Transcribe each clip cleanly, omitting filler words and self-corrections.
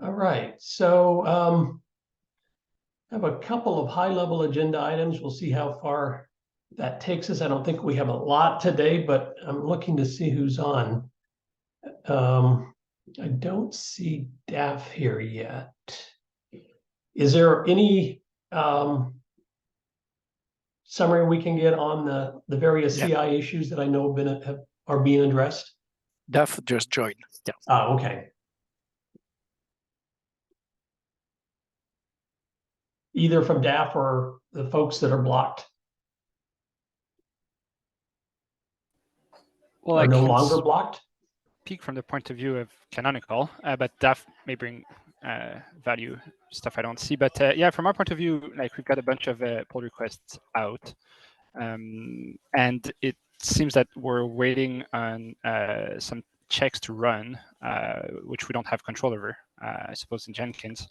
All right, so I have a couple of high-level agenda items. We'll see how far that takes us. I don't think we have a lot today, but I'm looking to see who's on. I don't see Daph here yet. Is there any summary we can get on the various Yeah. CI issues that I know are being addressed? Daph just joined. Yeah. Okay. Either from Daph or the folks that are blocked Well, are I no can longer blocked. speak from the point of view of canonical, but Daph may bring value stuff I don't see. But yeah, from our point of view, like we've got a bunch of pull requests out, and it seems that we're waiting on some checks to run, which we don't have control over, I suppose, in Jenkins.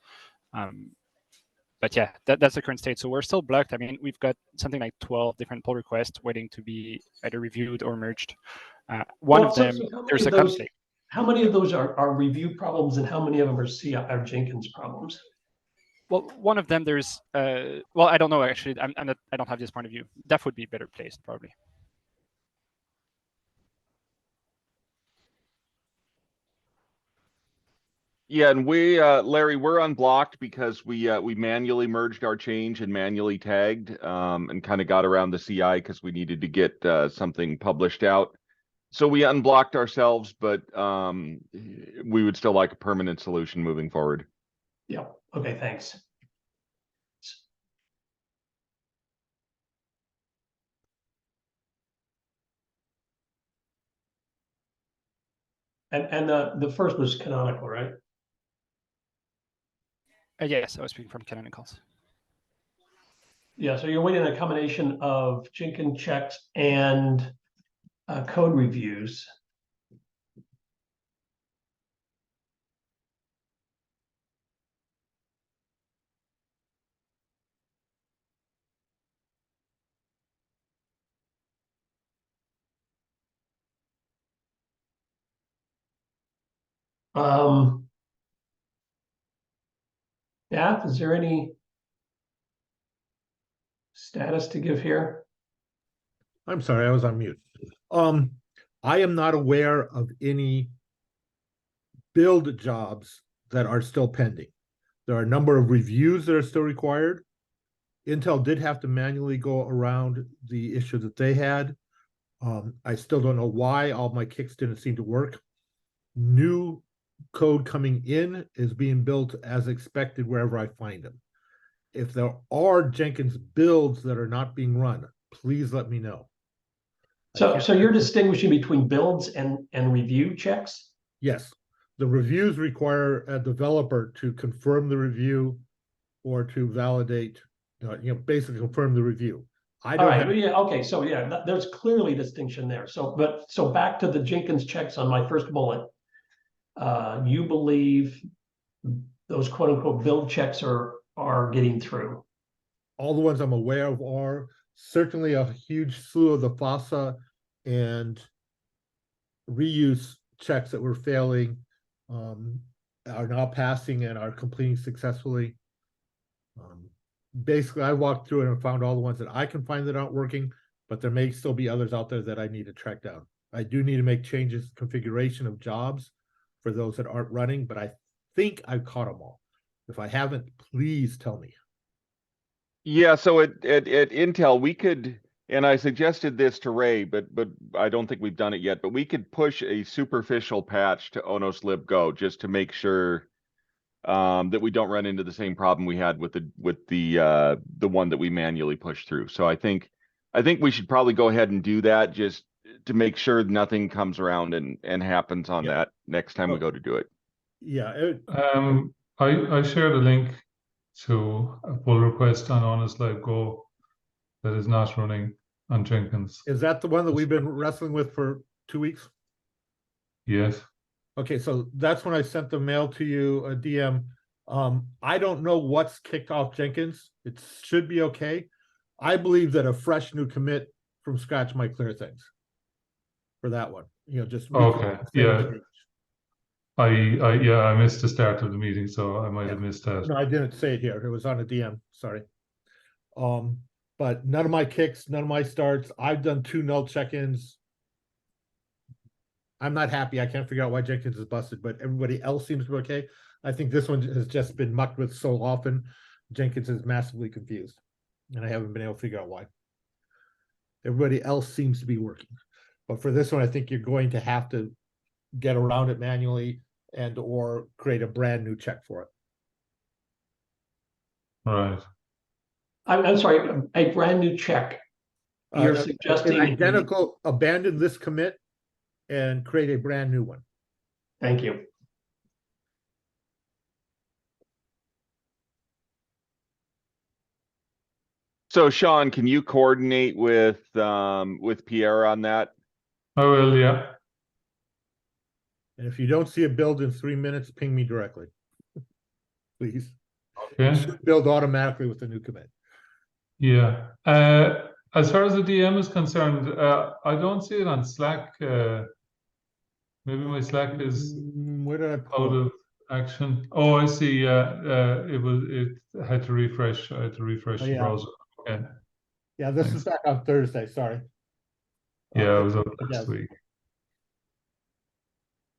But yeah, that's the current state. So we're still blocked. I mean, we've got something like 12 different pull requests waiting to be either reviewed or merged. One of them, there's a conflict. How many of those are review problems, and how many of them are Jenkins problems? Well, one of them there's well, I don't know actually. I don't have this point of view. Daph would be better placed probably. Yeah, and we, Larry, we're unblocked because we manually merged our change and manually tagged, and kind of got around the CI because we needed to get something published out. So we unblocked ourselves, but we would still like a permanent solution moving forward. Yeah. Okay. Thanks. And the first was canonical, right? Yes, I was speaking from canonicals. Yeah. So you're waiting a combination of Jenkins checks and code reviews. Daph, is there any status to give here? I'm sorry, I was on mute. I am not aware of any build jobs that are still pending. There are a number of reviews that are still required. Intel did have to manually go around the issue that they had. I still don't know why all my kicks didn't seem to work. New code coming in is being built as expected wherever I find them. If there are Jenkins builds that are not being run, please let me know. So you're distinguishing between builds and review checks? Yes. The reviews require a developer to confirm the review or to validate, basically confirm the review. I don't have. Yeah. Okay. So yeah, there's clearly distinction there. So back to the Jenkins checks on my first bullet. You believe those quote unquote build checks are getting through? All the ones I'm aware of are. Certainly a huge slew of the FOSSA and reuse checks that were failing are now passing and are completing successfully. Basically, I walked through it and found all the ones that I can find that aren't working, but there may still be others out there that I need to track down. I do need to make changes configuration of jobs for those that aren't running, but I think I've caught them all. If I haven't, please tell me. Yeah, so at Intel, we could, and I suggested this to Ray, but I don't think we've done it yet, but we could push a superficial patch to Onos Lib Go just to make sure that we don't run into the same problem we had with the one that we manually pushed through. So I think we should probably go ahead and do that just to make sure nothing comes around and happens on that next time we go to do it. Yeah. I shared a link to a pull request on Honest Live Go that is not running on Jenkins. Is that the one that we've been wrestling with for 2 weeks? Yes. Okay, so that's when I sent the mail to you, a DM. I don't know what's kicked off Jenkins. It should be okay. I believe that a fresh new commit from scratch might clear things for that one. Just okay. Yeah. Yeah, I missed the start of the meeting, so I might have missed that. No, I didn't say it here. It was on a DM, sorry. But none of my kicks, none of my starts. I've done 2 null check-ins. I'm not happy. I can't figure out why Jenkins is busted, but everybody else seems to be okay. I think this one has just been mucked with so often. Jenkins is massively confused, and I haven't been able to figure out why. Everybody else seems to be working, but for this one, I think you're going to have to get around it manually and or create a brand new check for it. Right. I'm sorry, a brand new check. You're An suggesting. identical, abandon this commit and create a brand new one. Thank you. So Sean, can you coordinate with Pierre on that? I will, yeah. And if you don't see a build in 3 minutes, ping me directly. Please. It Okay. should build automatically with the new commit. Yeah. As far as the DM is concerned, I don't see it on Slack. Maybe my Slack is Where did I out pull it? of action. Oh, I see. It had to refresh. I had to refresh Oh, the yeah. browser. Okay. Yeah, this Thanks. is back on Thursday, sorry. Yeah, it was up yes. last week.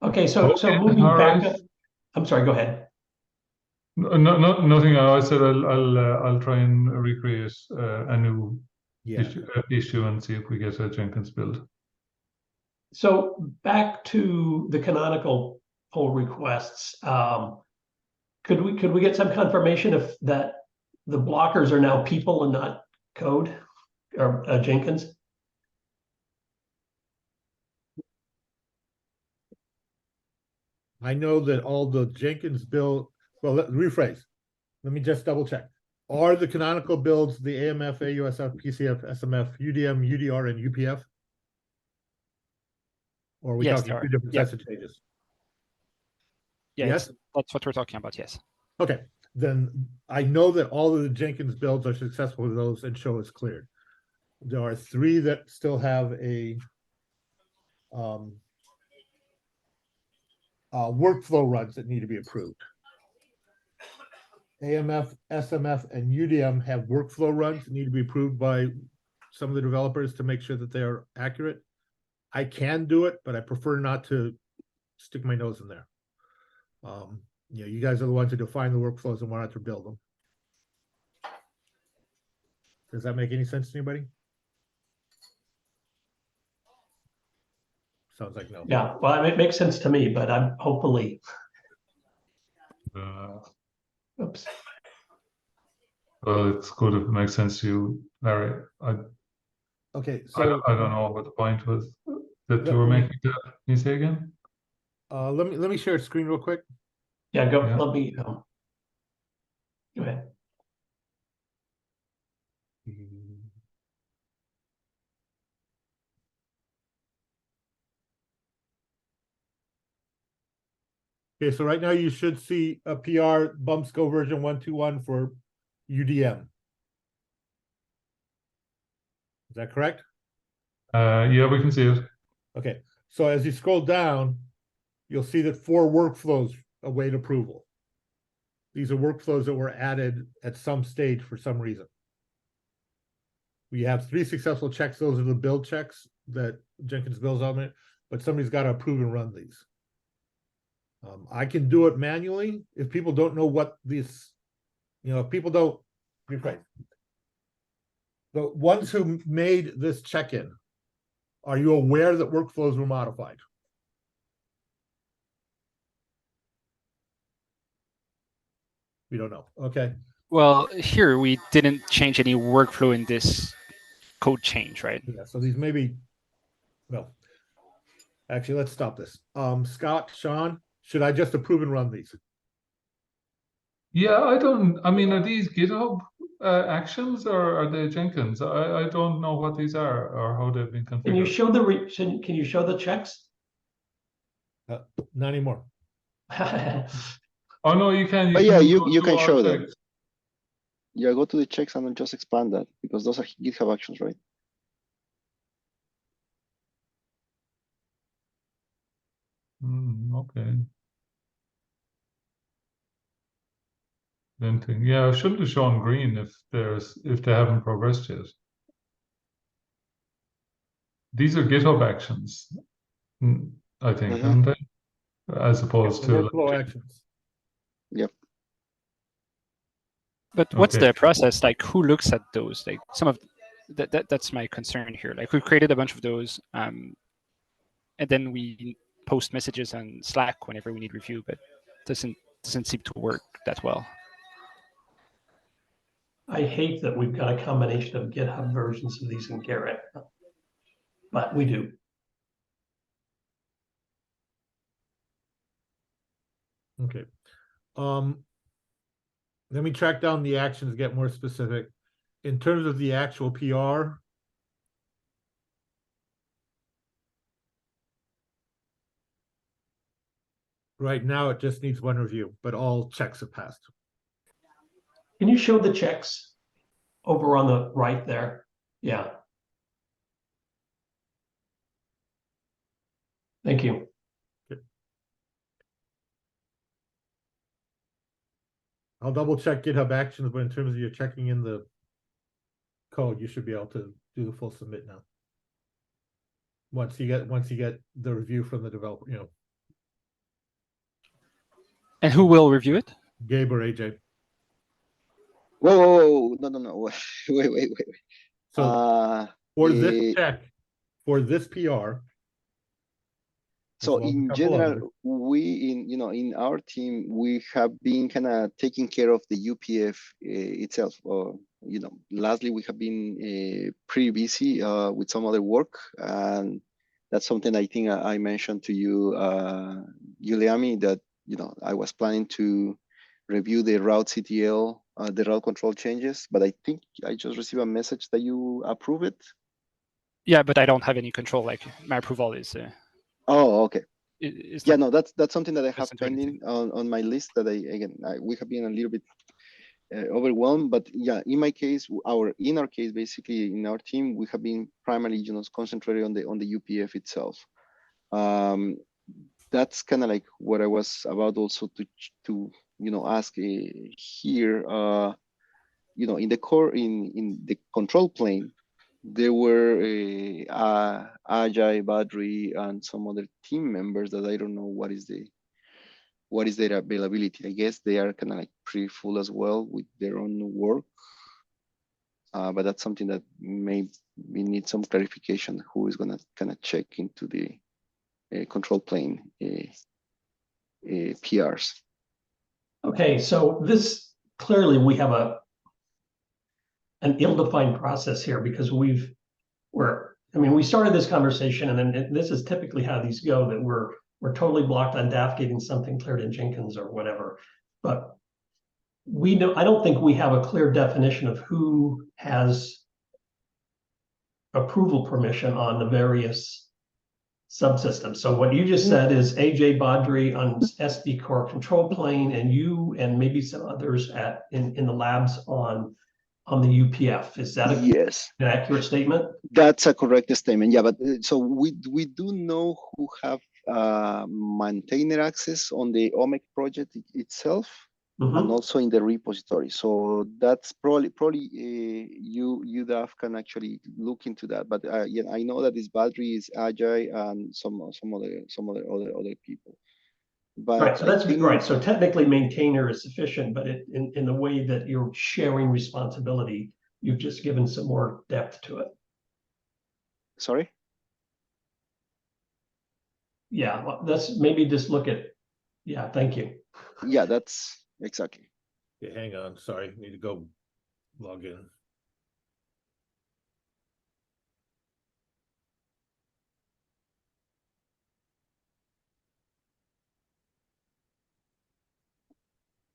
Okay, so Okay, moving all back. right. I'm sorry, go ahead. Nothing. I said I'll try and recreate a new Yeah. issue and see if we get a Jenkins build. So back to the canonical pull requests. Could we get some confirmation if that the blockers are now people and not code or Jenkins? I know that all the Jenkins build, well, rephrase. Let me just double check. Are the canonical builds the AMF, AUSF, PCF, SMF, UDM, UDR, and UPF? Or are we Yes, talking they are. 2 different Yep. sets of changes? Yeah, Yes? that's what we're talking about. Yes. Okay, then I know that all of the Jenkins builds are successful with those and show is cleared. There are 3 that still have a workflow runs that need to be approved. AMF, SMF, and UDM have workflow runs that need to be approved by some of the developers to make sure that they are accurate. I can do it, but I prefer not to stick my nose in there. You guys are the ones who define the workflows and want to build them. Does that make any sense to anybody? Sounds like no. Yeah, well, it makes sense to me, but I'm hopefully. Oops. Well, it's good if it makes sense to you, Larry. Okay, I so don't know what the point was that you were making. That. Can you say again? let me share a screen real quick. Yeah, go. Yeah. Let me. Go ahead. Okay, so right now you should see a PR bumps go version 121 for UDM. Is that correct? Yeah, we can see it. Okay, so as you scroll down, you'll see that 4 workflows await approval. These are workflows that were added at some stage for some reason. We have 3 successful checks. Those are the build checks that Jenkins builds on it, but somebody's got to approve and run these. I can do it manually if people don't know what this, if people don't, rephrase. The ones who made this check-in, are you aware that workflows were modified? We don't know. Okay. Well, here we didn't change any workflow in this code change, right? Yeah, so these may be, well, actually, let's stop this. Scott, Sean, should I just approve and run these? Yeah, I mean, are these GitHub actions or are they Jenkins? I don't know what these are or how they've been configured. Can you show the can you show the checks? Not anymore. Oh no, you can. But yeah, can you can all show them. checks. Yeah, go to the checks and then just expand that because those are GitHub actions, right? Okay. linting. Yeah, it should have shown green if they haven't progressed yet. These are GitHub actions, I think, Mhm. aren't they? As opposed to Workflow actions. But what's Okay. the process? Like, who looks at those? Like, some of that's my concern here. Like, we created a bunch of those, and then we post messages on Slack whenever we need review, but doesn't seem to work that well. I hate that we've got a combination of GitHub versions of these in Garrett, but we do. Okay. Let me track down the actions, get more specific. In terms of the actual PR, right now it just needs one review, but all checks have passed. Can you show the checks over on the right there? Yeah. Thank you. I'll double check GitHub Actions, but in terms of your checking in the code, you should be able to do the full submit now. Once you get the review from the developer, you know, And who will review it? Gabe or AJ. Whoa, no. Wait. So for this Eh, check, for this PR, So as well as a in couple others, general, we in our team, we have been kind of taking care of the UPF itself. Lastly, we have been pretty busy with some other work, and that's something I think I mentioned to you, Giuliani, that I was planning to review the route CTL, the route control changes, but I think I just received a message that you approve it. Yeah, but I don't have any control. Like, my approval is. Oh, okay. It's Yeah, like, no, that's something that I have doesn't do anything. pending on my list that we have been a little bit overwhelmed, but yeah, in my case, in our case, basically in our team, we have been primarily concentrated on the UPF itself. That's kind of like what I was about also to ask here. In the core in the control plane, there were Ajay, Badri, and some other team members that I don't know what is their availability. I guess they are kind of like pretty full as well with their own work. But that's something that we need some clarification. Who is gonna kind of check into the control plane PRs? Okay, so this clearly we have an ill-defined process here because we started this conversation, and then this is typically how these go, that we're totally blocked on DAF getting something cleared in Jenkins or whatever. But I don't think we have a clear definition of who has approval permission on the various subsystems. So what you just said is AJ Badri on SD core control plane, and you and maybe some others in the labs on the UPF. Is that Yes, an accurate statement? that's a correct statement. Yeah, but so we do know who have maintainer access on the OMEC project itself. And also in the repository. So that's probably UDAF can actually look into that. But yeah, I know that this Badri is Ajay and some other people. But right, so that's right. So technically maintainer is sufficient, but in the way that you're sharing responsibility, you've just given some more depth to it. Sorry? Yeah, well, that's maybe just look at, yeah, thank you. Yeah, that's exactly. yeah, hang on, sorry, need to go log in.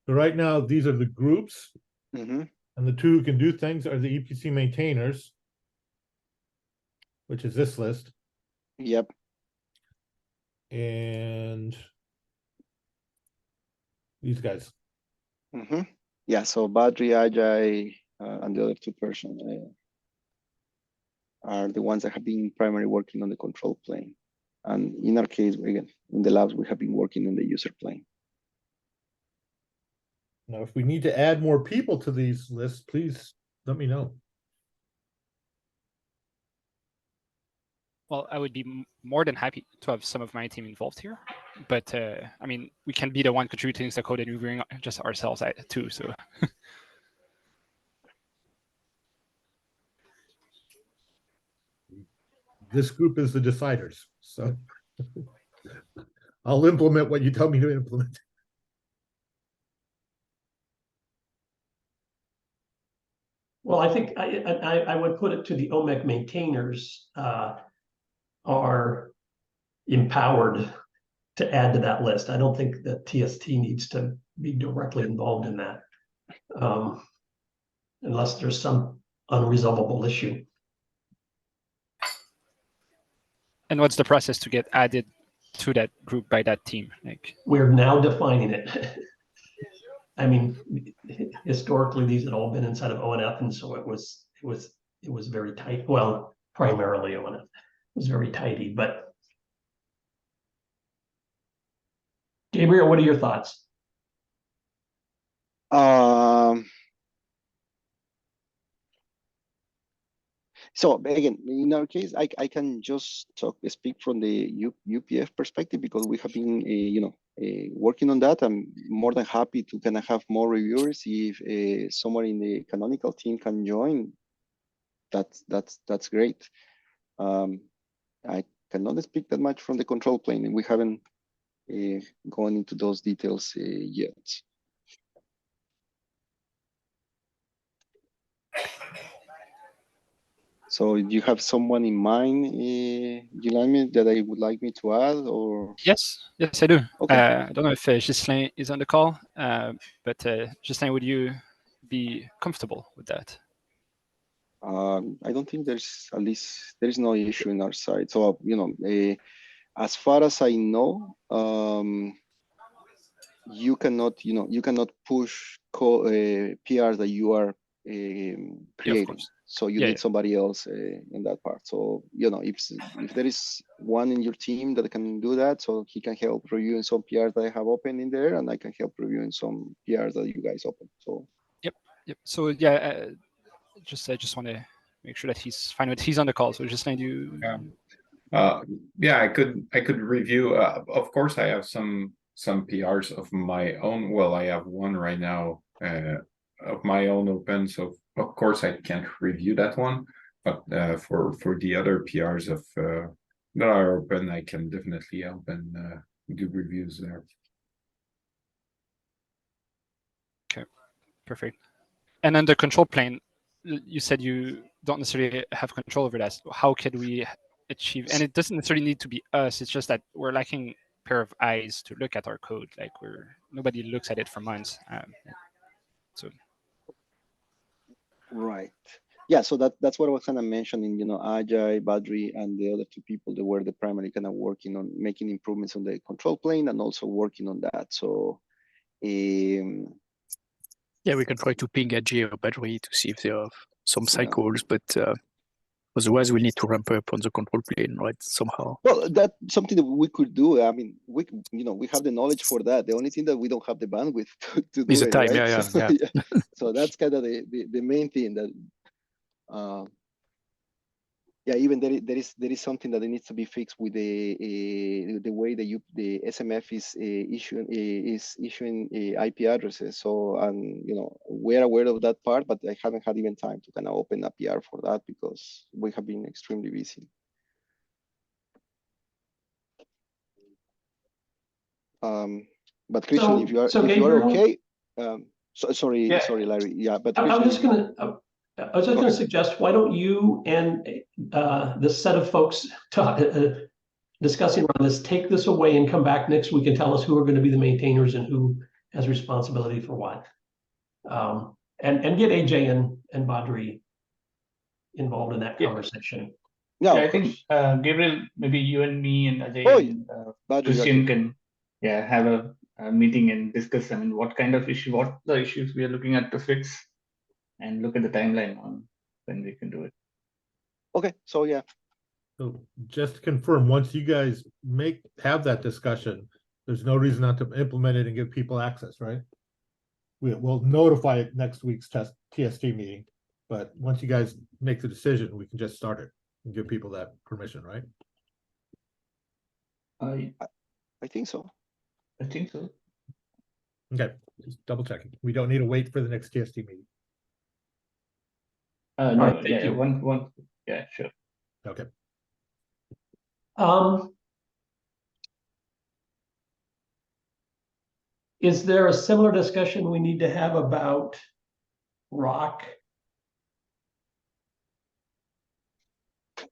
So right now, these are the groups, Mm-hmm. and the two who can do things are the EPC maintainers, which is this list, Yep. and these guys. Mm-hmm. Yeah, so Badri, Ajay, and the other two persons are the ones that have been primarily working on the control plane. And in our case, again, in the labs, we have been working on the user plane. Now, if we need to add more people to these lists, please let me know. Well, I would be more than happy to have some of my team involved here, but I mean, we can be the one contributing the code and reviewing just ourselves too. So This group is the deciders, so I'll implement what you tell me to implement. Well, I think I would put it to the OMEC maintainers are empowered to add to that list. I don't think that TST needs to be directly involved in that, unless there's some unresolvable issue. and what's the process to get added to that group by that team? Like, We're now defining it. I mean, historically, these had all been inside of ONF, and so it was very tight. Well, primarily ONF. It was very tidy, but Gabriel, what are your thoughts? So again, in our case, I can just speak from the UPF perspective, because we have been, working on that. I'm more than happy to kind of have more reviewers. If someone in the canonical team can join, that's great. I cannot speak that much from the control plane, and we haven't gone into those details yet. So do you have someone in mind, Gilami, that I would like me to add, or? yes, I do. Okay. I don't know if Ghislain is on the call, but Ghislain, would you be comfortable with that? I don't think there's no issue in our side. So, as far as I know, you cannot push PRs that you are creating. So you need somebody else in that part. So, if there is one in your team that can do that, so he can help reviewing some PRs that I have open in there, and I can help reviewing some PRs that you guys open. So. Yep. So yeah, I just want to make sure that he's fine with. He's on the call. So just let you. Yeah, I could review. Of course, I have some PRs of my own. Well, I have one right now of my own open, so of course I can't review that one. But for the other PRs of that are open, I can definitely help and do reviews there. Okay, perfect. And then the control plane, you said you don't necessarily have control over that. How could we achieve? And it doesn't necessarily need to be us. It's just that we're lacking a pair of eyes to look at our code. Like nobody looks at it for months. So. Right. Yeah. So that's what I was kind of mentioning. Ajay, Badri, and the other two people that were the primary kind of working on making improvements on the control plane and also working on that. So. Yeah, we can try to ping Ajay or Badri to see if there are some cycles, but otherwise we need to ramp up on the control plane, right? Somehow. Well, that's something that we could do. I mean, we have the knowledge for that. The only thing that we don't have the bandwidth to do is the it, time, right? Yeah. So that's kind of the main thing that. Even there is something that needs to be fixed with the way the SMF is issuing IP addresses. So we're aware of that part, but I haven't had even time to kind of open a PR for that because we have been extremely busy. But Christian, if you are okay, sorry, Larry. Yeah, but I was just gonna suggest, why don't you and the set of folks discussing on this, take this away and come back next week and tell us who are going to be the maintainers and who has responsibility for what. And get AJ and Badri involved in that conversation. Yeah, I think Gabriel, maybe you and me and Ajay and Christian can have a meeting and discuss what the issues we are looking at to fix, and look at the timeline on when we can do it. Okay, so yeah. So just to confirm, once you guys have that discussion, there's no reason not to implement it and give people access, right? we'll notify it next week's TST meeting. But once you guys make the decision, we can just start it and give people that permission, right? I I think so. I think so. Okay, just double checking. We don't need to wait for the next TST meeting. No, right, thank yeah, you. one, yeah, sure. Okay. Is there a similar discussion we need to have about rock?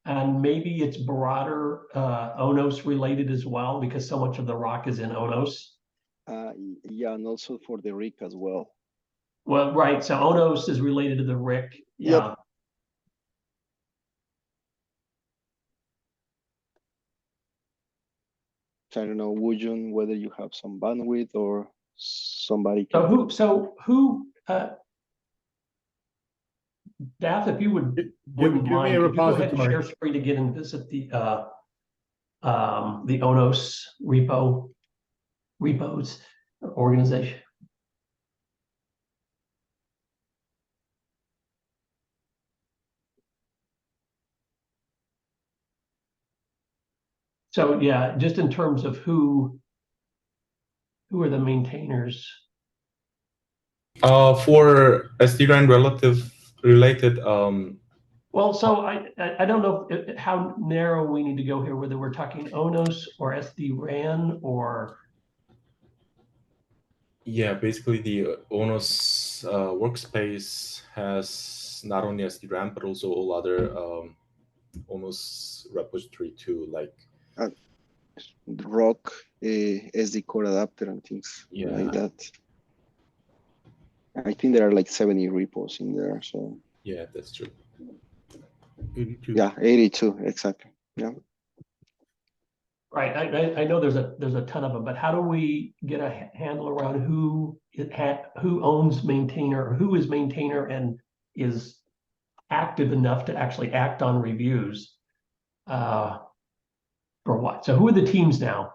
And maybe it's broader Onos related as well, because so much of the rock is in Onos. Yeah, and also for the rig as well. Well, right. So Onos is related to the Rick. Yeah. Yep. So I don't know, Wujun, whether you have some bandwidth or somebody can. So who Dath, if you wouldn't give mind, me a could you go ahead and repository. share screen again and visit the Onos repos organization? So yeah, just in terms of who are the maintainers? For SD-RAN related, Well, so I don't know how narrow we need to go here, whether we're talking Onos or SD-RAN or. yeah, basically the Onos workspace has not only SD-RAN but also all other Onos repository too, like Rock, SD core adapter and things like that. I think there are like 70 repos in there. So yeah, that's true. 82. Yeah, 82 exactly. Yeah. Right, I know there's a ton of them, but how do we get a handle around who owns maintainer, or who is maintainer and is active enough to actually act on reviews? For what? So who are the teams now?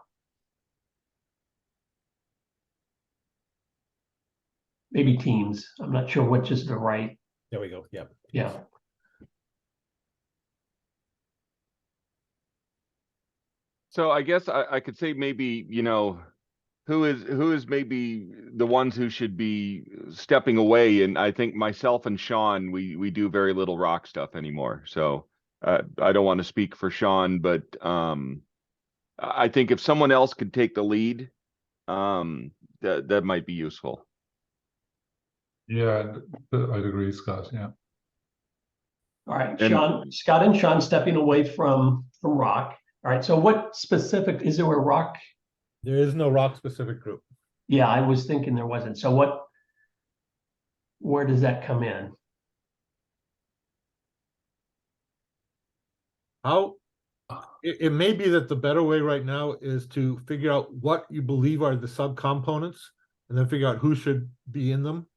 Maybe teams. I'm not sure which is the right. There we go. Yeah. Yeah. So I guess I could say maybe, who is maybe the ones who should be stepping away. And I think myself and Sean, we do very little rock stuff anymore. So I don't want to speak for Sean, but I think if someone else could take the lead, that might be useful. Yeah, I'd agree, Scott. Yeah. All right, And- Scott and Sean stepping away from rock. All right, so what specific is there a rock? There is no rock specific group. Yeah, I was thinking there wasn't. So where does that come in? It may be that the better way right now is to figure out what you believe are the subcomponents and then figure out who should be in them.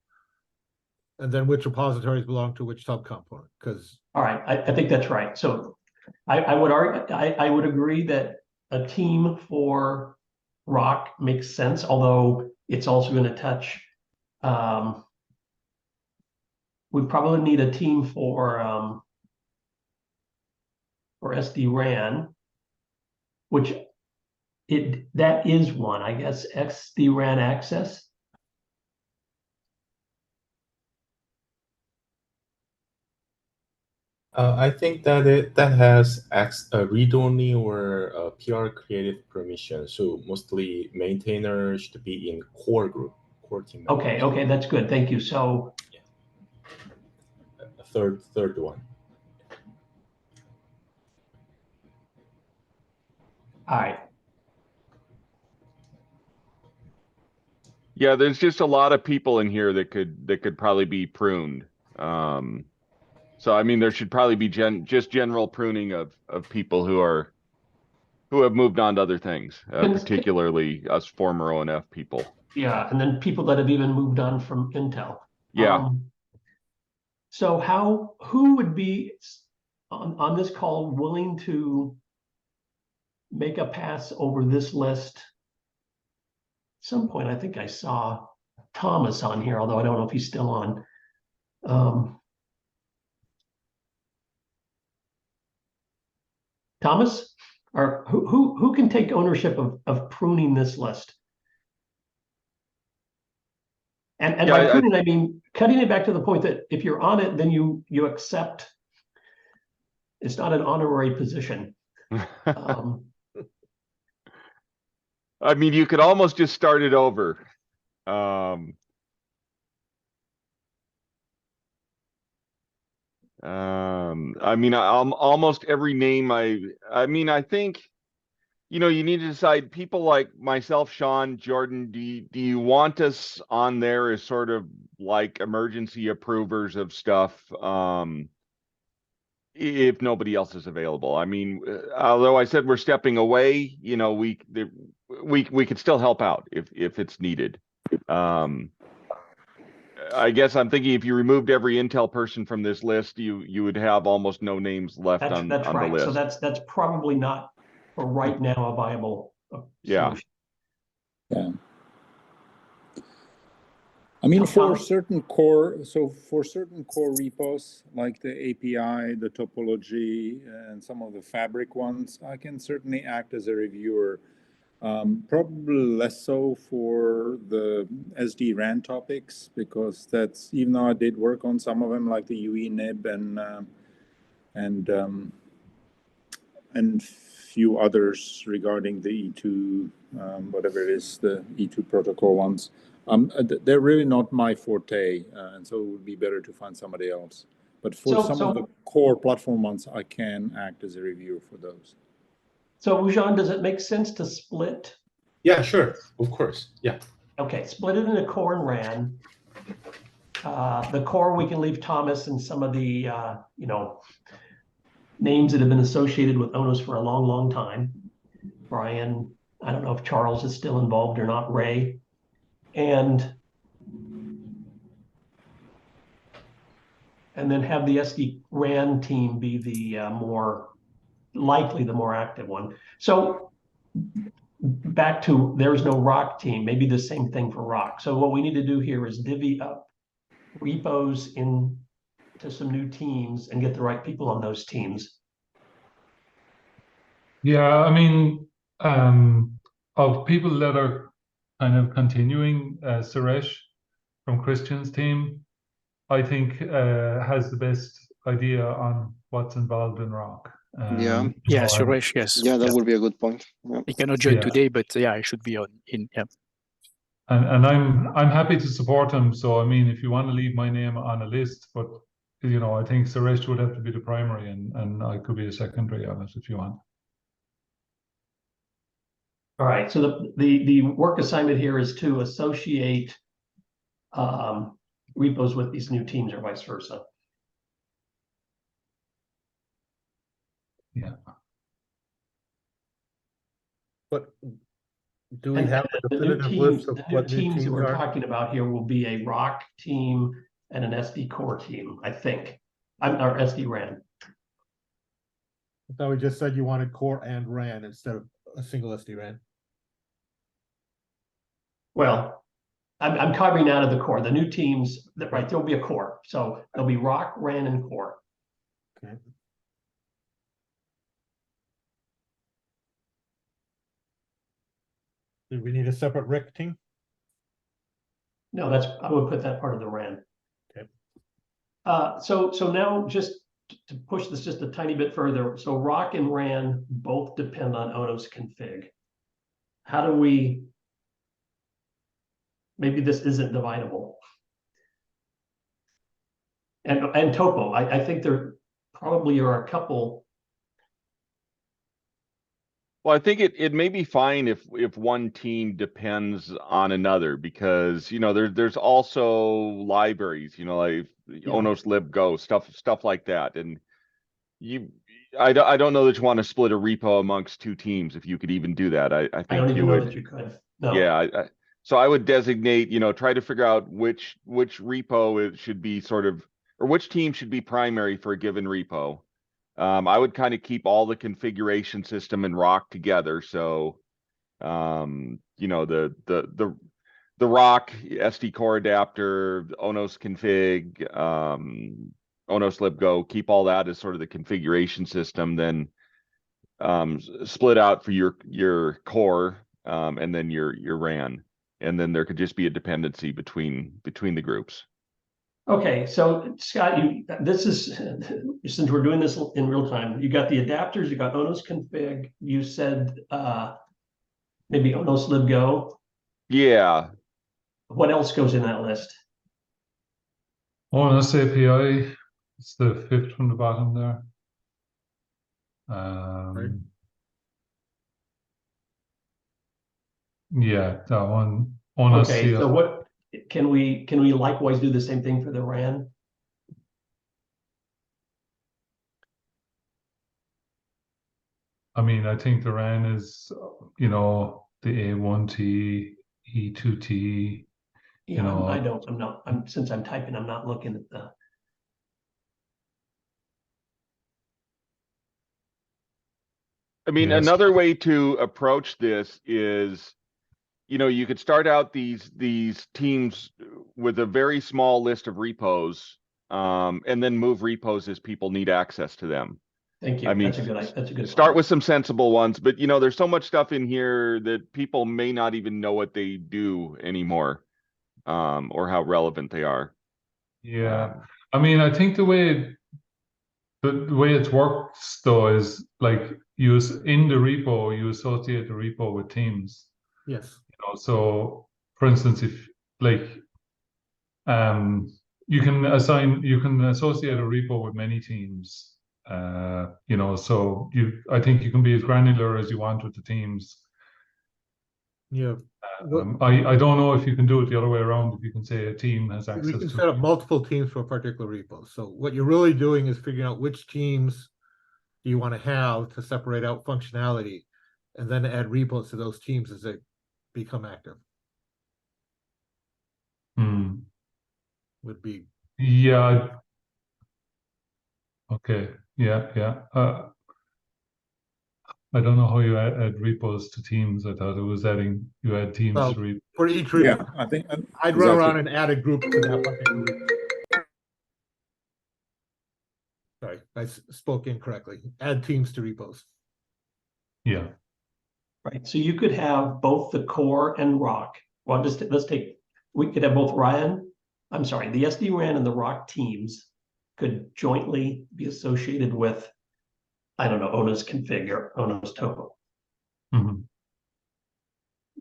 And then which repositories belong to which subcomponent, because. All right, I think that's right. So I would agree that a team for rock makes sense, although it's also going to touch. We probably need a team for SD-RAN, which that is one, I guess, SD-RAN access. I think that that has read-only or PR creative permission. So mostly maintainers should be in core group, core team members. Okay, that's good. Thank you. So a third one. all right. Yeah, there's just a lot of people in here that could probably be pruned. So I mean, there should probably be just general pruning of people who have moved on to other things, particularly us former ONF people. Yeah, and then people that have even moved on from Intel. Yeah. So who would be on this call willing to make a pass over this list? At some point, I think I saw Thomas on here, although I don't know if he's still on. Thomas, or who can take ownership of pruning this list? And by pruning, I mean cutting it back to the point that if you're on it, then you accept it's not an honorary position. I mean, you could almost just start it over. I mean, almost every name I mean, I think, you know, you need to decide, people like myself, Sean, Jordan, do you want us on there as sort of like emergency approvers of stuff? If nobody else is available. I mean, although I said we're stepping away, you know, we could still help out if it's needed. I guess I'm thinking if you removed every Intel person from this list, you would have almost no names left on right. the list. So that's probably not for right now a viable solution. Yeah. I mean, for certain core repos like the API, the topology, and some of the fabric ones, I can certainly act as a reviewer. Probably less so for the SD-RAN topics, because that's, even though I did work on some of them like the UE nib and few others regarding the E2, whatever it is, the E2 protocol ones. They're really not my forte, and so it would be better to find somebody else. But for some of the core platform ones, I can act as a reviewer for those. So, Ujan, does it make sense to split? Yeah, sure. Of course. Yeah. Okay, split it into core and RAN. The core, we can leave Thomas and some of the, you know, names that have been associated with ONOS for a long, long time. Brian, I don't know if Charles is still involved or not, Ray. And then have the SD-RAN team be the more active one. So back to, there's no ROC team, maybe the same thing for ROC. So what we need to do here is divvy up repos into some new teams and get the right people on those teams. Yeah, I mean, of people that are kind of continuing, Suresh from Christian's team, I think has the best idea on what's involved in ROC. Yeah, Suresh, yes. Yeah, that would be a good point. Yeah. He cannot join today, but yeah, I should be in. Yeah. And I'm happy to support him. So I mean, if you want to leave my name on a list, but you know, I think Suresh would have to be the primary, and I could be a secondary on it if you want. All right. So the work assignment here is to associate repos with these new teams, or vice versa. Yeah. But do we have a definitive list of what new teams that we're are? talking about here will be a ROC team and an SD core team, I think. Or SD-RAN. I thought we just said you wanted core and RAN instead of a single SD-RAN. Well, I'm carving out of the core. The new teams, right, there'll be a core. So there'll be ROC, RAN, and core. Okay. Do we need a separate RIC team? No, I would put that part of the RAN. Okay. So now just to push this just a tiny bit further. So ROC and RAN both depend on ONOS config. How do we, maybe this isn't dividable. And topo, I think there probably are a couple. Well, I think it may be fine if one team depends on another, because you know there's also libraries, you know, like ONOS lib go stuff like that, and I don't know that you want to split a repo amongst two teams if you could even do that. I think I don't even you know would. that you could. No. Yeah, so I would designate, you know, try to figure out which repo it should be sort of, or which team should be primary for a given repo. I would kind of keep all the configuration system and ROC together. So, you know, the the rock SD core adapter, Onos config, Onos libgo, keep all that as sort of the configuration system, then split out for your core, and then your RAN, and then there could just be a dependency between the groups. Okay, so Scott, this is, since we're doing this in real time, you got the adapters, you got Onos config, you said maybe Onos libgo. Yeah. What else goes in that list? Onos API, it's the 5th from the bottom there. Right. Yeah, that one. Onos Okay, CF. so what can we likewise do the same thing for the RAN? I mean, I think the RAN is, the A1T, E2T. Yeah, since I'm typing, I'm not looking at the. I mean, Yes. another way to approach this is, you could start out these teams with a very small list of repos, and then move repos as people need access to them. Thank you. I mean, that's a good start point. with some sensible ones, but there's so much stuff in here that people may not even know what they do anymore, or how relevant they are. Yeah, I mean, I think the way it works though is like in the repo, you associate the repo with teams. Yes. So for instance, if like you can associate a repo with many teams. So I think you can be as granular as you want with the teams. Yeah. I don't know if you can do it the other way around, if you can say a team has access We can to set up multiple teams for a particular repo. So what you're really doing is figuring out which teams do you want to have to separate out functionality, and then add repos to those teams as they become active. Would be. Yeah. Okay. Yeah. I don't know how you add repos to teams. I thought it was you add teams to repos. For each repo. Yeah, I think I'd run around and add a group to that particular repo. Sorry, I spoke incorrectly. Add teams to repos. Yeah. Right. So you could have both the core and rock. Well, we could have both the SD-RAN and the rock teams could jointly be associated with, I don't know, Onos config or Onos topo. Mm-hmm.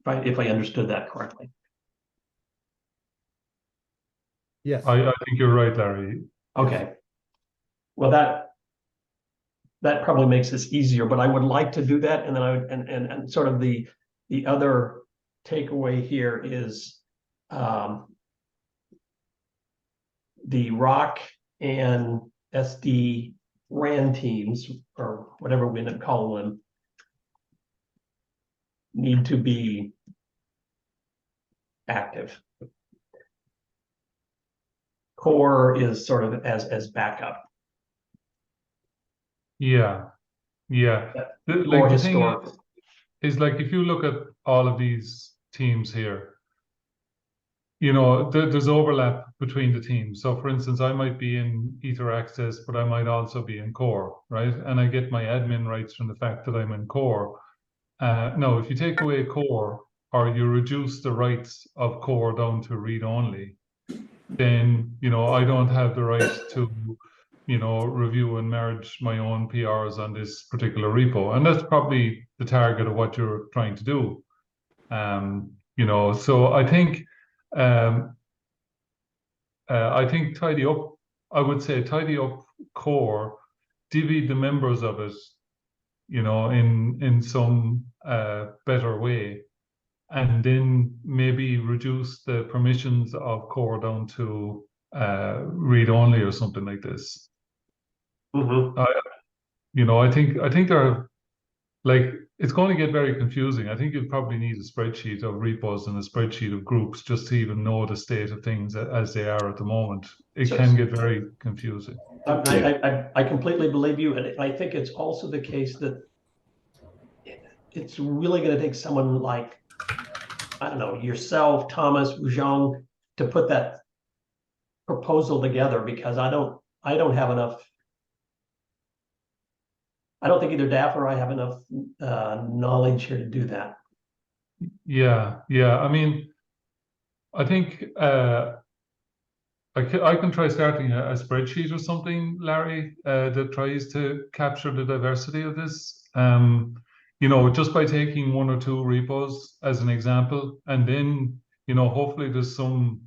Right, if I understood that correctly. Yes. I think you're right, Larry. Okay. Yes. Well, that probably makes this easier, but I would like to do that. And then I would, and sort of the other takeaway here is the rock and SD RAN teams, or whatever we end up calling them, need to be active. Core is sort of as backup. Yeah. More the thing historical. is like, if you look at all of these teams here, there's overlap between the teams. So for instance, I might be in Aether Access, but I might also be in Core, right? And I get my admin rights from the fact that I'm in Core. No, if you take away Core, or you reduce the rights of Core down to read-only, then, I don't have the right to, review and merge my own PRs on this particular repo. And that's probably the target of what you're trying to do. So I think tidy up, I would say tidy up Core, divvy the members of it, in some better way, and then maybe reduce the permissions of Core down to read only or something like this. Mm-hmm. I think there are, like, it's going to get very confusing. I think you'll probably need a spreadsheet of repos and a spreadsheet of groups just to even know the state of things as they are at the moment. It can get very confusing. I completely believe you, and I think it's also the case that it's really going to take someone like I don't know, yourself, Thomas, Wujong, to put that proposal together, because I don't have enough. I don't think either Daff or I have enough knowledge here to do that. Yeah. I mean, I think I can try starting a spreadsheet or something, Larry, that tries to capture the diversity of this. You know, just by taking one or two repos as an example, and then, you know, hopefully there's some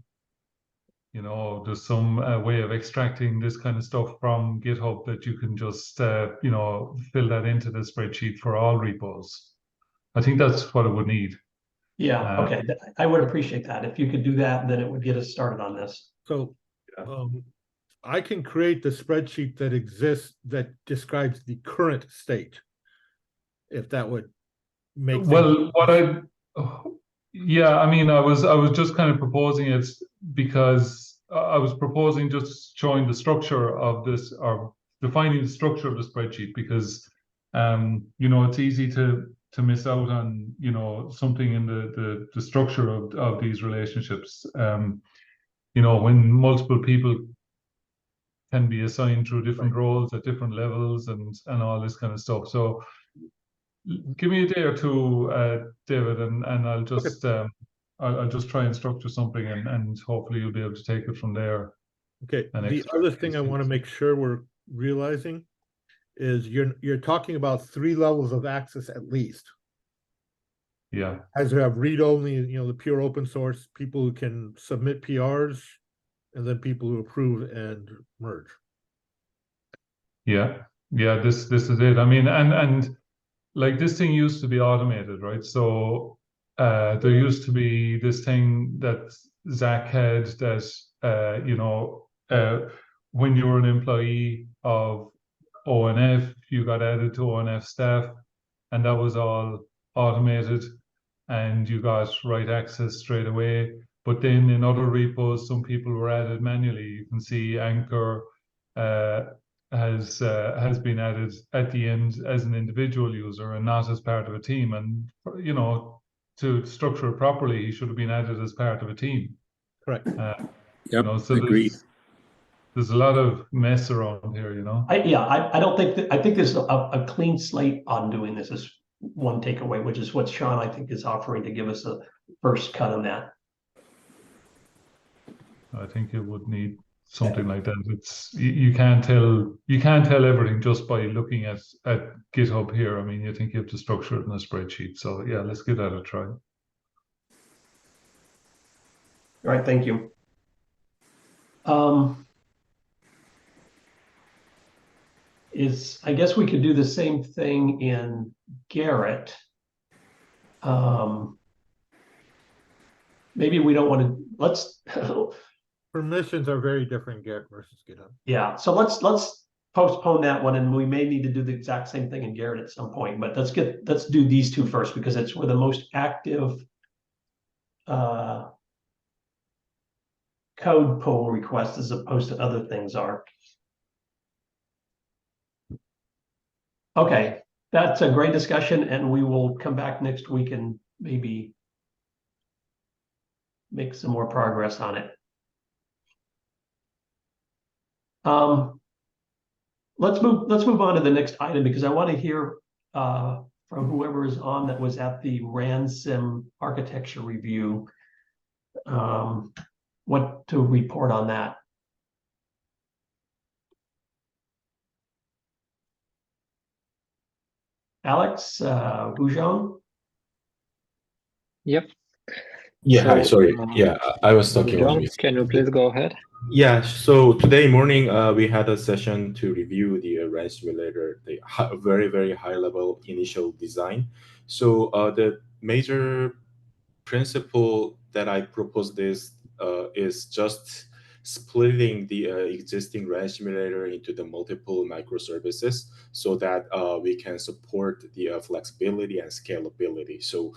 way of extracting this kind of stuff from GitHub that you can just, you know, fill that into the spreadsheet for all repos. I think that's what it would need. Yeah, okay, I would appreciate that. If you could do that, then it would get us started on this. So I can create the spreadsheet that exists that describes the current state, if that would make well, yeah, I mean, I was just kind of proposing it because I was proposing just showing the structure of this, or defining the structure of the spreadsheet, because you know, it's easy to miss out on, you know, something in the structure of these relationships. You know, when multiple people can be assigned through different roles at different levels and all this kind of stuff. So give me a day or two, David, and I'll just I'll just try and structure something, and hopefully you'll be able to take it from there. Okay. The other thing I want to make sure we're realizing is you're talking about 3 levels of access at least. Yeah. As you have read only, you know, the pure open source, people who can submit PRs, and then people who approve and merge. Yeah. This is it. I mean, and like, this thing used to be automated, right? So there used to be this thing that Zach had that you know, when you were an employee of ONF, you got added to ONF staff, and that was all automated, and you got write access straight away. But then in other repos, some people were added manually. You can see Anchor has been added at the end as an individual user and not as part of a team. And, you know, to structure it properly, he should have been added as part of a team. Correct. You know, so agreed. There's a lot of mess around here, you know. I don't think I think there's a clean slate on doing this is one takeaway, which is what Sean, I think, is offering to give us a first cut on that. I think it would need something like that. It's you can't tell everything just by looking at GitHub here. I mean, you think you have to structure it in a spreadsheet. So yeah, let's give that a try. All right, thank you. I guess we could do the same thing in Garrett. Maybe we don't want to, let's Permissions are very different, Garrett versus GitHub. yeah, so let's postpone that one, and we may need to do the exact same thing in Garrett at some point, but let's do these two first, because it's where the most active code pull requests as opposed to other things are. Okay, that's a great discussion, and we will come back next week and maybe make some more progress on it. Let's move on to the next item, because I want to hear from whoever is on that was at the RANSIM architecture review, what to report on that. Alex, Wujong? Yep. Yeah, hi, sorry. I was talking on mute. Can you please go ahead? Yeah, so today morning we had a session to review the RAN simulator, the very, very high level initial design. So the major principle that I proposed is just splitting the existing RAN simulator into the multiple microservices so that we can support the flexibility and scalability. So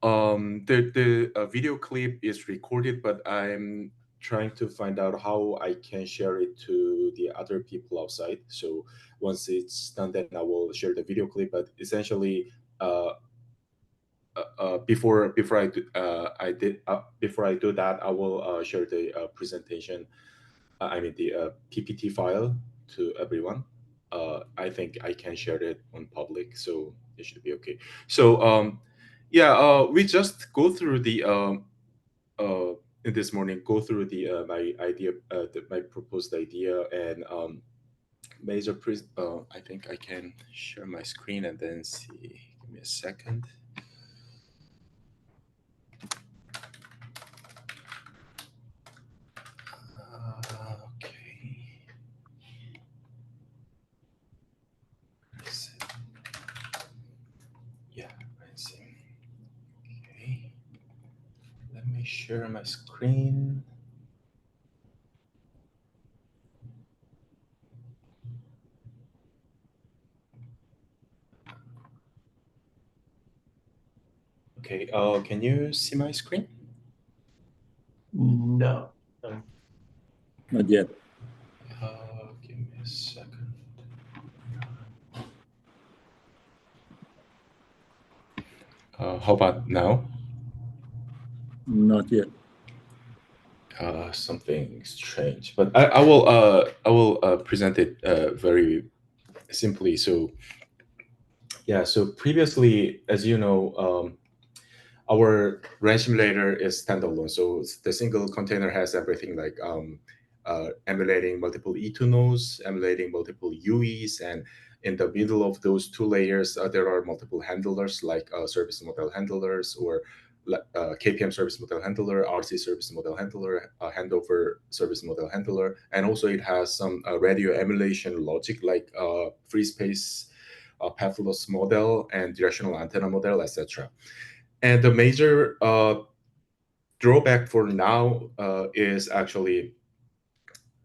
the video clip is recorded, but I'm trying to find out how I can share it to the other people outside. So once it's done, then I will share the video clip. But essentially, before I do that, I will share the presentation. I mean the PPT file to everyone. I think I can share it on public, so it should be okay. So we just go through the this morning, go through the my idea, my proposed idea, and major I think I can share my screen and then see. Give me a second. Okay. Yeah, I see. Okay. Let me share my screen. Okay, can you see my screen? No. Not yet. Give me a second. How about now? Not yet. Something strange, but I will present it very simply. So yeah, so previously, as you know, our range simulator is standalone. So the single container has everything like emulating multiple E2 nodes, emulating multiple UEs, and in the middle of those two layers, there are multiple handlers like service model handlers or KPM service model handler, RC service model handler, handover service model handler, and also it has some radio emulation logic like free space path loss model and directional antenna model, etc. And the major drawback for now is actually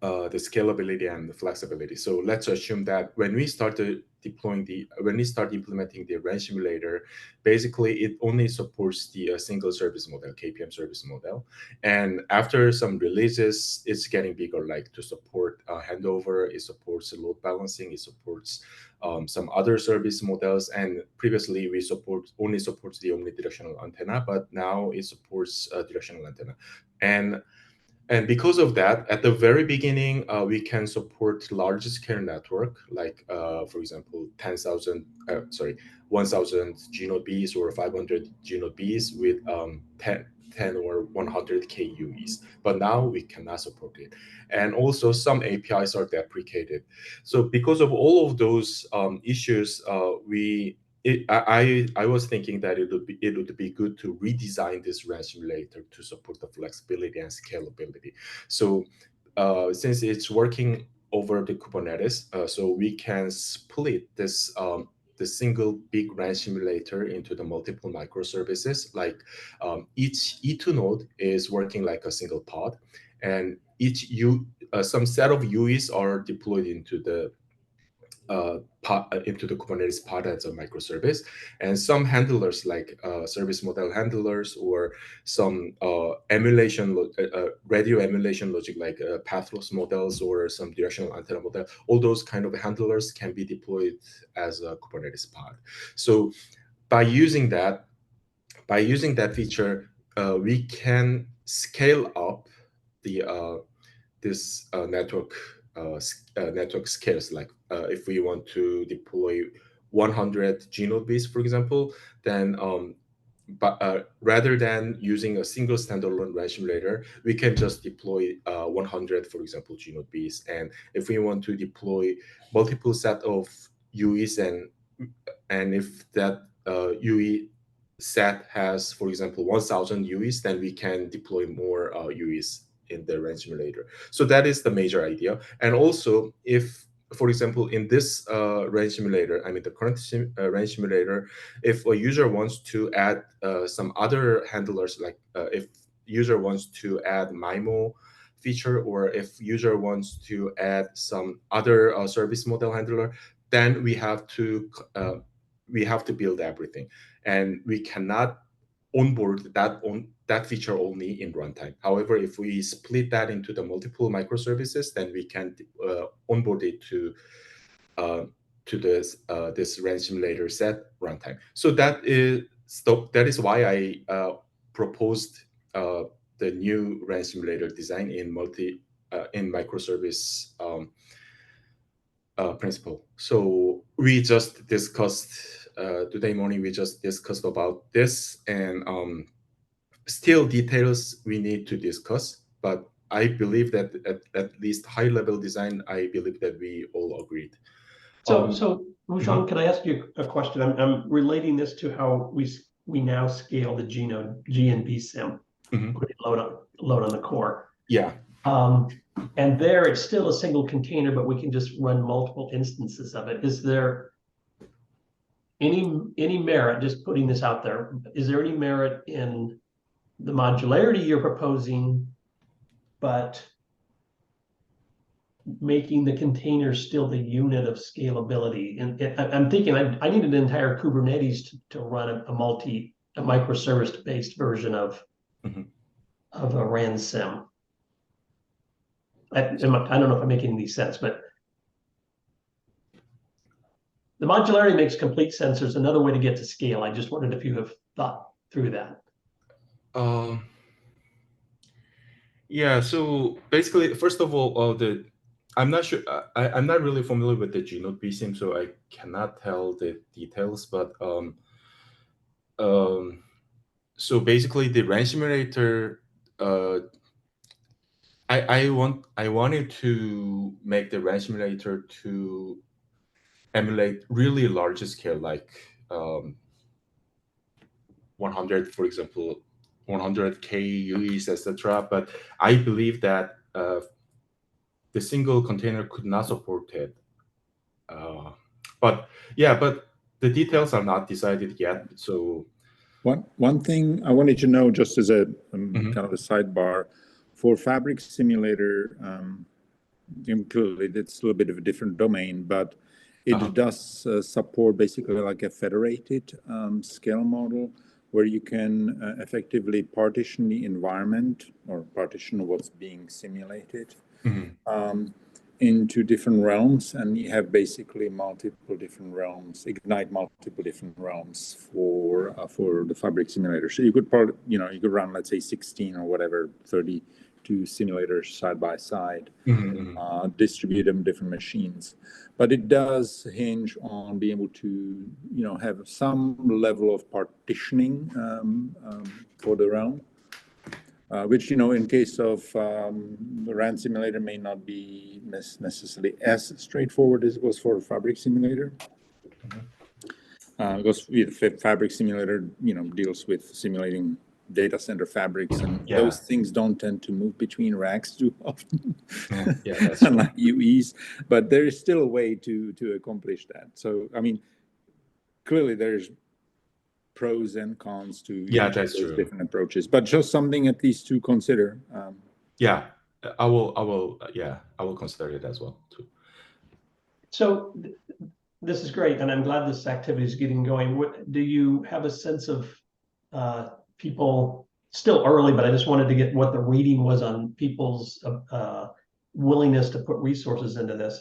the scalability and the flexibility. So let's assume that when we start implementing the range simulator, basically it only supports the single service model, KPM service model. And after some releases, it's getting bigger, like to support handover, it supports load balancing, it supports some other service models. And previously we only supports the omnidirectional antenna, but now it supports directional antenna. And because of that, at the very beginning, we can support large scale network, like, for example, 1,000 genode bees or 500 genode bees with 10 or 100 KUEs. But now we cannot support it. And also some APIs are deprecated. So because of all of those issues, I was thinking that it would be good to redesign this range simulator to support the flexibility and scalability. So since it's working over the Kubernetes, so we can split this the single big range simulator into the multiple microservices. Like each E2 node is working like a single pod, and some set of UEs are deployed into the Kubernetes pod as a microservice, and some handlers like service model handlers or some radio emulation logic like path loss models or some directional antenna model. All those kind of handlers can be deployed as a Kubernetes pod. So by using that feature, we can scale up the this network scales. Like if we want to deploy 100 genode bees, for example, then rather than using a single standalone range simulator, we can just deploy 100, for example, genode bees. And if we want to deploy multiple set of UEs, and if that UE set has, for example, 1,000 UEs, then we can deploy more UEs in the range simulator. So that is the major idea. And also, if, for example, in this range simulator, I mean the current range simulator, if a user wants to add some other handlers, like if user wants to add MIMO feature, or if user wants to add some other service model handler, then we have to build everything, and we cannot onboard that feature only in runtime. However, if we split that into the multiple microservices, then we can onboard it to this range simulator set runtime. So that is so that is why I proposed the new RAN simulator design in microservice principle. So we just discussed today morning. We just discussed about this, and still details we need to discuss. But I believe that at least high level design, I believe that we all agreed. So Wushan, can I ask you a question? I'm relating this to how we now scale the GNB sim, load on the core. Yeah. And there it's still a single container, but we can just run multiple instances of it. Is there any merit, just putting this out there, is there any merit in the modularity you're proposing, but making the container still the unit of scalability? And I'm thinking I need an entire Kubernetes to run a microservice based version of a RAN sim. I don't know if I'm making any sense, but the modularity makes complete sense. There's another way to get to scale. I just wondered if you have thought through that. Yeah. So basically, first of all, I'm not sure. I'm not really familiar with the Gnode vSim, so I cannot tell the details. But so basically, the RAN simulator. I wanted to make the RAN simulator to emulate really large scale, like 100, for example, 100K UEs, etc. But I believe that the single container could not support it. But the details are not decided yet. So one thing I wanted to know, just as a kind of a sidebar, for Fabric Simulator, clearly it's a little bit of a different domain, but it does support basically like a federated scale model where you can effectively partition the environment or partition what's being simulated into different realms, and you have basically multiple different realms, ignite multiple different realms for the Fabric Simulator. So you could you could run, let's say 16 or whatever, 32 simulators side by side, distribute them different machines. But it does hinge on being able to have some level of partitioning for the realm. Which, in case of the RAN simulator may not be necessarily as straightforward as it was for a Fabric Simulator. Because Fabric Simulator, deals with simulating data center fabrics, and those things don't tend to move between racks too often, unlike UEs. But there is still a way to accomplish that. So, I mean, clearly there's pros and cons to that's those true. different approaches, but just something at least to consider. I will consider it as well too. So this is great, and I'm glad this activity is getting going. Do you have a sense of people, still early, but I just wanted to get what the reading was on people's willingness to put resources into this?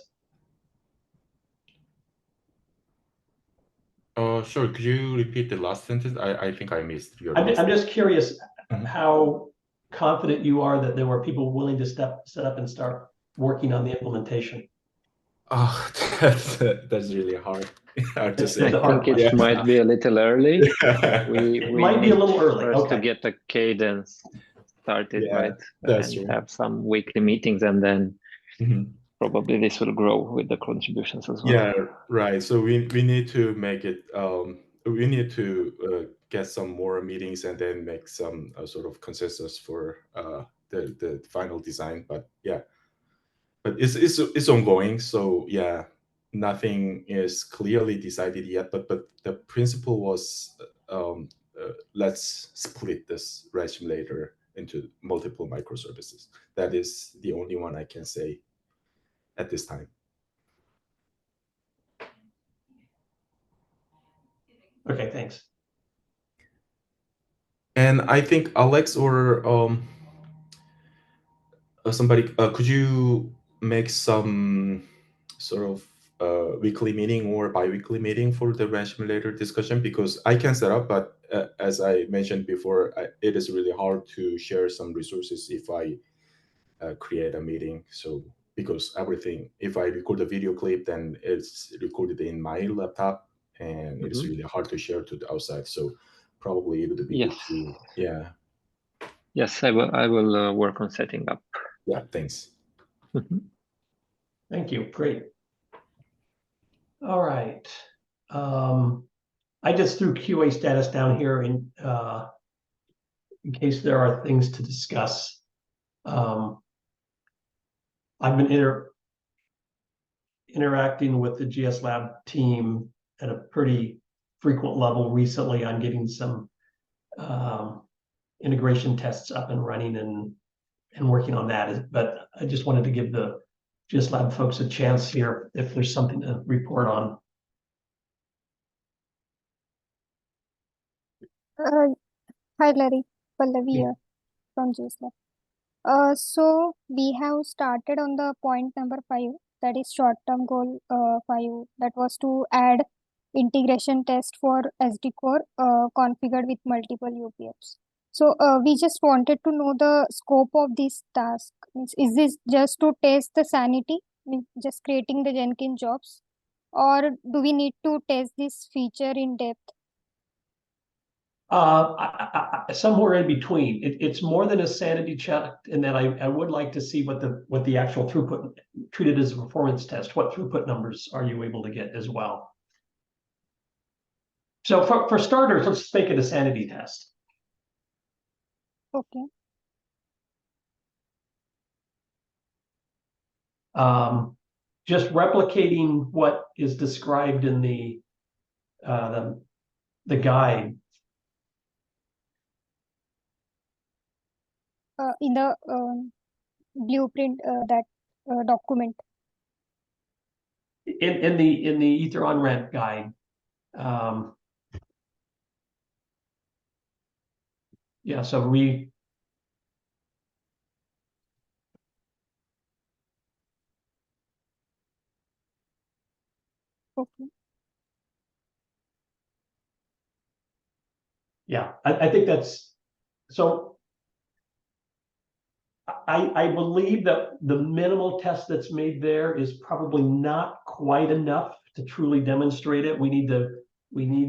Sure. Could you repeat the last sentence? I think I missed your. I'm just curious how confident you are that there were people willing to set up and start working on the implementation. Oh, that's really hard. Hard to say. I think it might be a little early. It might be a little early. First to get the cadence started, right? That's and true. have some weekly meetings, and then probably this will grow with the contributions as well. Yeah, right. So we need to make it. We need to get some more meetings and then make some sort of consensus for the final design. But it's ongoing. So nothing is clearly decided yet. But the principle was let's split this RAN simulator into multiple microservices. That is the only one I can say at this time. Okay, thanks. And I think Alex or somebody, could you make some sort of weekly meeting or bi-weekly meeting for the RAN simulator discussion? Because I can set up, but as I mentioned before, it is really hard to share some resources if I create a meeting. So because everything, if I record a video clip, then it's recorded in my laptop, and it is really hard to share to the outside. So probably it would be good to, yeah. Yes, I will work on setting up. Yeah, thanks. Thank you. Great. All right. I just threw QA status down here in case there are things to discuss. I've been interacting with the GS Lab team at a pretty frequent level recently on getting some integration tests up and running and working on that. But I just wanted to give the GS Lab folks a chance here if there's something to report on. Hi Larry, Pallavi here from GS Lab. So we have started on the point number 5, that is short-term goal 5, that was to add integration test for SD core configured with multiple UPFs. So we just wanted to know the scope of this task. Is this just to test the sanity, just creating the Jenkins jobs, or do we need to test this feature in depth? Somewhere in between. It's more than a sanity check, in that I would like to see what the actual throughput, treated as a performance test, what throughput numbers are you able to get as well. So for starters, let's make it a sanity test. Okay. Just replicating what is described in the guide. In the blueprint, that document. In the Aether on-ramp guide. Yeah, so okay. Yeah, I think that's so. I believe that the minimal test that's made there is probably not quite enough to truly demonstrate it. We need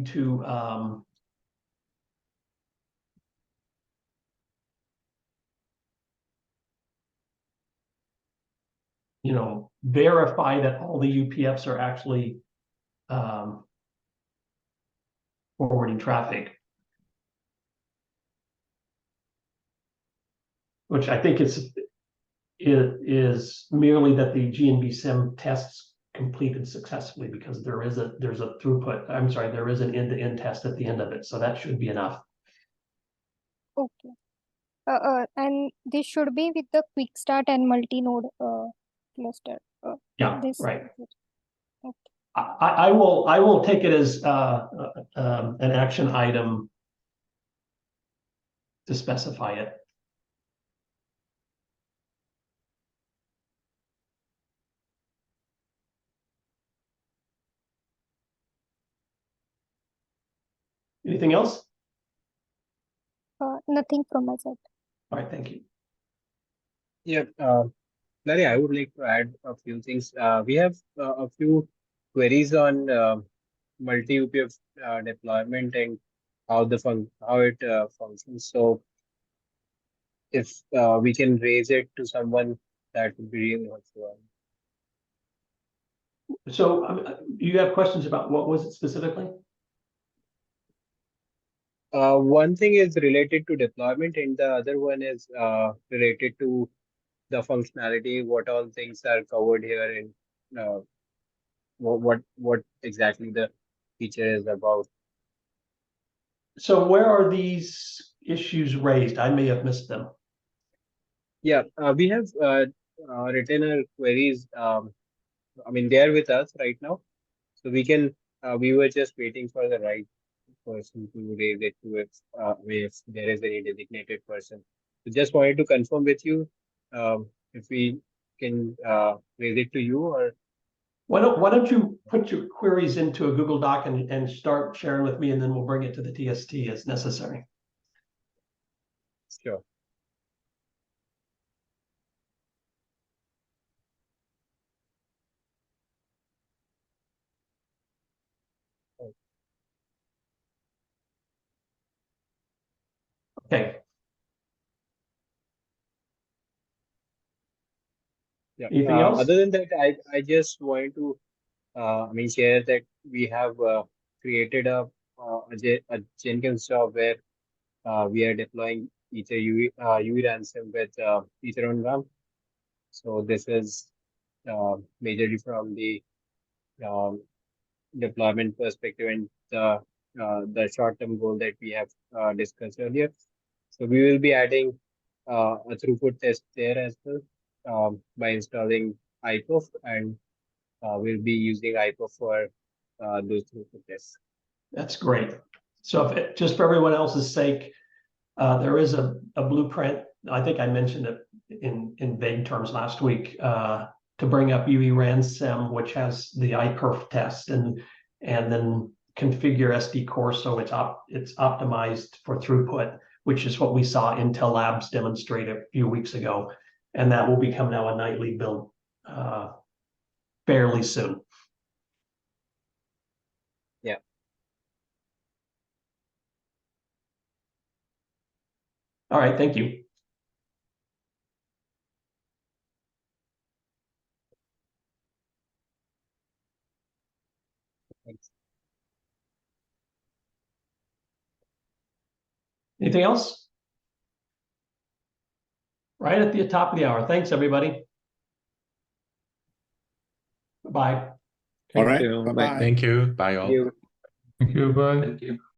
to verify that all the UPFs are actually forwarding traffic, which I think is merely that the GNB SIM tests completed successfully, because there's a throughput. I'm sorry, there is an end-to-end test at the end of it, so that should be enough. Okay. And this should be with the quick start and multi-node cluster. Yeah, right. Okay. I will take it as an action item to specify it. Anything else? Nothing from my side. All right, thank you. Yeah, Larry, I would like to add a few things. We have a few queries on multi-UPF deployment and how it functions. So if we can raise it to someone, that would be really helpful. So you have questions about what was it specifically? One thing is related to deployment, and the other one is related to the functionality. What all things are covered here, and what exactly the feature is about. So where are these issues raised? I may have missed them. Yeah, we have written our queries. I mean, they are with us right now, so we can. We were just waiting for the right person to raise it to if there is any designated person. So just wanted to confirm with you if we can raise it to you, or Why don't you put your queries into a Google Doc and start sharing with me, and then we'll bring it to the TST as necessary. Sure. Okay. Yeah. Anything else? Other than that, I just wanted to share that we have created a Jenkins job where we are deploying Ether UV ransom with Ether on RAM. So this is majorly from the um, deployment perspective and the short-term goal that we have discussed earlier. So we will be adding a throughput test there as well by installing IPOF, and we'll be using IPOF for those throughput tests. That's great. So if just for everyone else's sake, there is a blueprint. I think I mentioned it in vague terms last week to bring up UV ransom, which has the iPerf test, and then configure SD core so it's optimized for throughput, which is what we saw Intel Labs demonstrate a few weeks ago, and that will become now a nightly build fairly soon. Yeah. All right, thank you. Thanks. Anything else? Right at the top of the hour. Thanks, everybody. Bye. All right. Bye-bye. Thank you. Bye all. Thank you. Bye. Thank you.